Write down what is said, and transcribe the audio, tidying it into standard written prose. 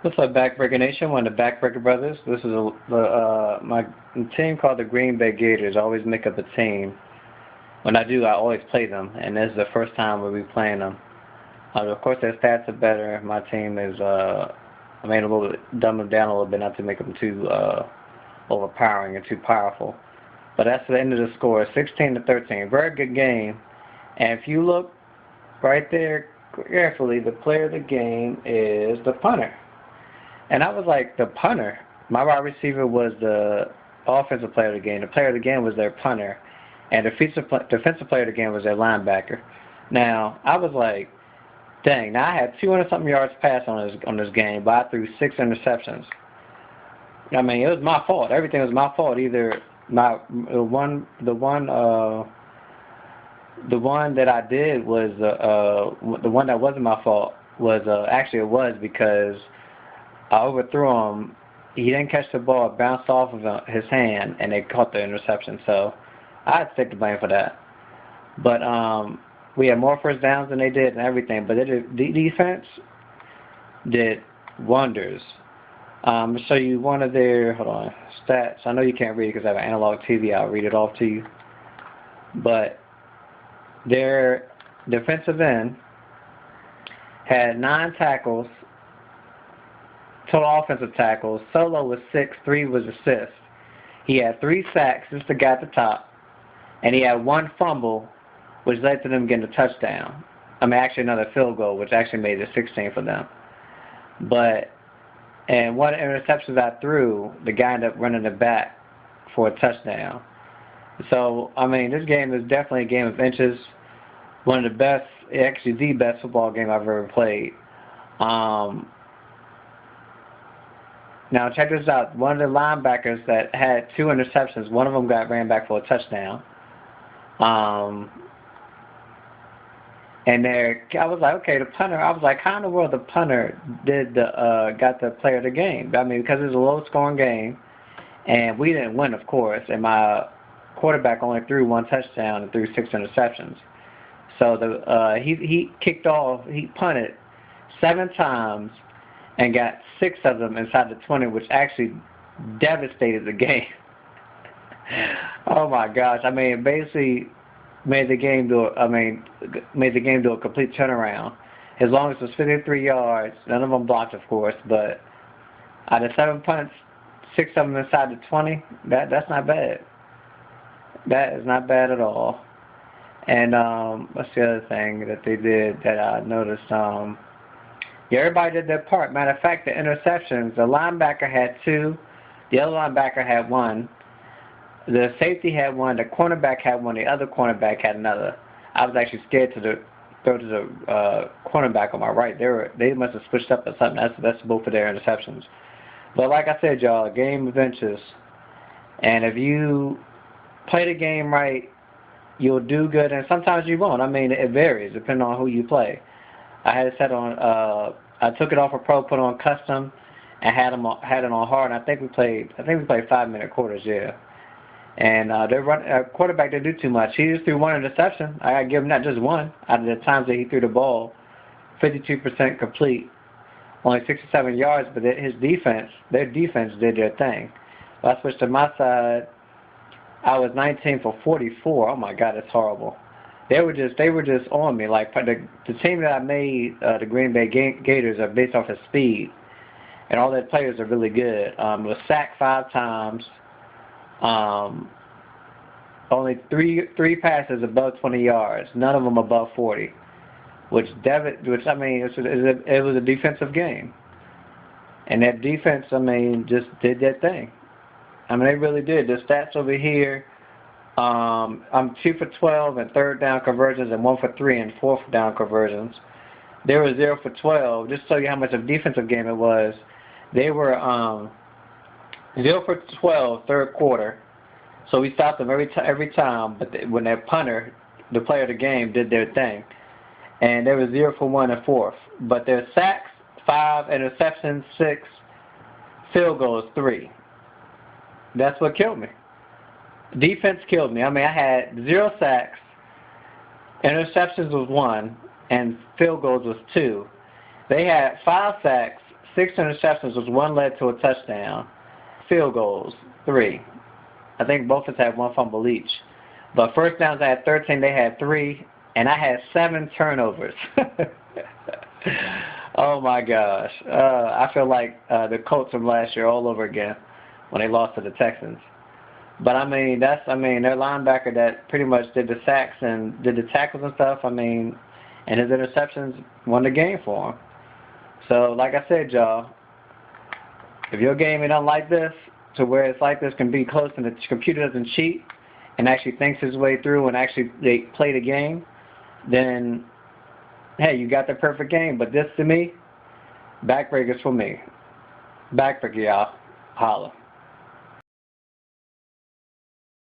What's up, Backbreaker Nation? One of the Backbreaker Brothers. This is my team called the Green Bay Gators. I always make up a team. When I do, I always play them, and this is the first time we'll be playing them. Of course, their stats are better. My team is, I made a little bit, dumb them down a little bit, not to make them too overpowering and too powerful. But that's the end of the score, 16-13. Very good game. And if you look right there carefully, the player of the game is the punter. And I was like, the punter? My wide receiver was the offensive player of the game. The player of the game was their punter. And the defensive player of the game was their linebacker. Now, I was like, dang, now I had 200-something yards passed on this game, but I threw 6 interceptions. I mean, it was my fault. Everything was my fault. Either the one that I did was the one that wasn't my fault was actually it was because I overthrew him. He didn't catch the ball. It bounced off of his hand, and they caught the interception. So I had to take the blame for that. But we had more first downs than they did and everything. But the defense did wonders. To show you one of their stats. I know you can't read it because I have an analog TV. I'll read it off to you. But their defensive end had 9 tackles. Total offensive tackles. Solo was 6, 3 was assists. He had 3 sacks, just the guy at the top. And he had 1 fumble, which led to them getting a touchdown. I mean, actually another field goal, which actually made it 16 for them. And one interception I threw, the guy ended up running it back for a touchdown. So, I mean, this game is definitely a game of inches. One of the best, actually the best football game I've ever played. Now, check this out. One of the linebackers that had 2 interceptions, one of them ran back for a touchdown. And there, I was like, okay, the punter. I was like, how in the world the punter got the player of the game? I mean, because it was a low-scoring game, and we didn't win, of course. And my quarterback only threw 1 touchdown and threw 6 interceptions. So he kicked off. He punted 7 times and got 6 of them inside the 20, which actually devastated the game. Oh my gosh! I mean, basically made the game do a complete turnaround. As long as it was 53 yards, none of them blocked, of course, but out of 7 punts, 6 of them inside the 20. That's not bad. That is not bad at all. And what's the other thing that they did that I noticed? Yeah, everybody did their part. Matter of fact, the interceptions, the linebacker had 2, the other linebacker had 1, the safety had 1, the cornerback had 1, the other cornerback had another. I was actually scared to throw to the cornerback on my right. They must have switched up or something. That's both of their interceptions. But like I said, y'all, a game of inches. And if you play the game right, you'll do good, and sometimes you won't. I mean, it varies depending on who you play. I had it set on. I took it off of pro, put on custom, and had it on hard. And I think we played 5-minute quarters, yeah. And their quarterback didn't do too much. He just threw 1 interception. I gotta give him not just 1 out of the times that he threw the ball. 52% complete, only 67 yards. But their defense did their thing. Well, I switched to my side. I was 19 for 44. Oh my God, that's horrible. They were just on me. Like the team that I made, the Green Bay Gators, are based off of speed, and all their players are really good. Was sacked 5 times. Only three passes above 20 yards. None of them above 40. Which I mean, it was a defensive game, and that defense, I mean, just did their thing. I mean, they really did. The stats over here. I'm 2 for 12 in 3rd down conversions and 1 for 3 in 4th down conversions. They were 0 for 12. Just to show you how much of a defensive game it was. They were 0 for 12 3rd quarter. So we stopped them every time. But when their punter, the player of the game, did their thing, and they were 0 for 1 in 4th. But their sacks 5, interceptions 6, field goals 3. That's what killed me. Defense killed me. I mean, I had 0 sacks, interceptions was 1, and field goals was 2. They had 5 sacks, 6 interceptions, was 1 led to a touchdown. Field goals, 3. I think both of us had 1 fumble each. But first downs, I had 13, they had 3, and I had 7 turnovers. Oh my gosh. I feel like the Colts from last year all over again when they lost to the Texans. But I mean, their linebacker that pretty much did the sacks and did the tackles and stuff, I mean, and his interceptions won the game for him. So, like I said, y'all, if your game is not like this, to where it's like this can be close and the computer doesn't cheat and actually thinks his way through and actually they play the game, then, hey, you got the perfect game. But this, to me, backbreakers for me. Backbreaker, y'all. Holla.